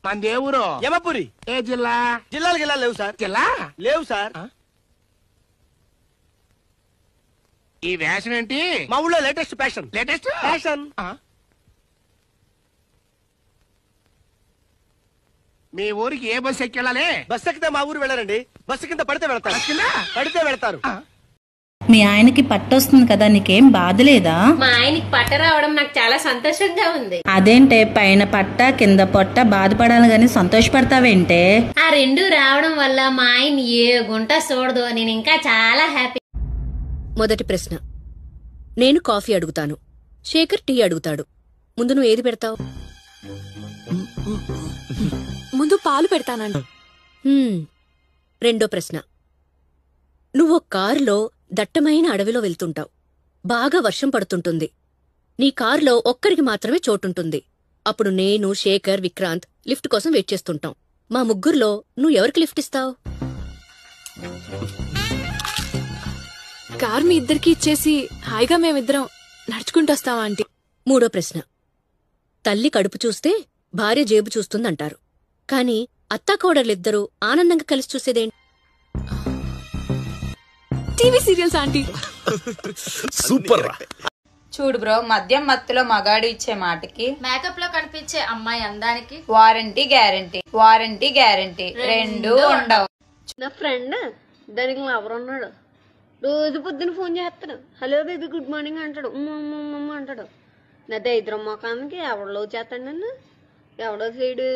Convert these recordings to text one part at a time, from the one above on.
మన దేవురు యమపురి. ఏ జిల్లా? జిల్లాలు గిల్లా లేవు సార్. జిల్లా లేవు సార్. ఈ వేషం ఏంటి? మా ఊళ్ళో లేటెస్ట్ ఫ్యాషన్. Latest fashion. మీ ఊరికి ఏ బస్సు ఎక్కెళ్ళాలి? బస్సు ఎక్కితే మా ఊరు వెళ్ళారండి. బస్సు కింద పడితే వెళ్తారు. పడితే వెళ్తారు. మీ ఆయనకి పట్టొస్తుంది కదా, నీకేం బాధ లేదా? మా ఆయనకి పట్ట రావడం నాకు చాలా సంతోషంగా ఉంది. అదేంటే పైన పట్ట కింద పొట్ట బాధపడాలి గాని సంతోషపడతావేంటే? ఆ రెండు రావడం వల్ల మా ఆయన ఏ గుంట చూడదు. నేను ఇంకా చాలా హ్యాపీ. మొదటి ప్రశ్న, నేను కాఫీ అడుగుతాను, శేఖర్ టీ అడుగుతాడు. ముందు నువ్వు ఏది పెడతావు? ముందు పాలు పెడతానండి. రెండో ప్రశ్న, నువ్వు కారులో దట్టమైన అడవిలో వెళ్తుంటావు. బాగా వర్షం పడుతుంటుంది. నీ కారులో ఒక్కరికి మాత్రమే చోటుంటుంది. అప్పుడు నేను, శేఖర్, విక్రాంత్ లిఫ్ట్ కోసం వెయిట్ చేస్తుంటాం. మా ముగ్గురులో నువ్వు ఎవరికి లిఫ్ట్ ఇస్తావు? కార్ మీ ఇద్దరికి ఇచ్చేసి హాయిగా మేమిద్దరం నడుచుకుంటూ వస్తావా ఆంటీ? మూడో ప్రశ్న, తల్లి కడుపు చూస్తే భార్య జేబు చూస్తుందంటారు. కాని అత్తాకోడలిద్దరూ ఆనందంగా కలిసి చూసేదేంటి? TV serials aunty. సూపర్. చూడు బ్రో, మద్యం మత్తులో మగాడు ఇచ్చే మాటకి, మేకప్ లో కనిపించే అమ్మాయి అందానికి వారంటీ గ్యారంటీ రెండు ఉండవు. నా ఫ్రెండ్ దానికి లవర్ ఉన్నాడు. రోజు పొద్దున ఫోన్ చేస్తాడు. హలో బేబీ గుడ్ మార్నింగ్ అంటాడు. ఉమ్మ అంటాడు. నా దైద్రం మొఖానికి ఎవడో చేస్తాడు నన్ను. ఎవడో సైడు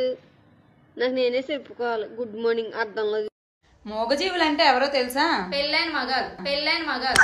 నాకు నేనే చెప్పుకోవాలి గుడ్ మార్నింగ్ అర్థంలో. మూగజీవులంటే ఎవరో తెలుసా? పెళ్ళైన మగాలు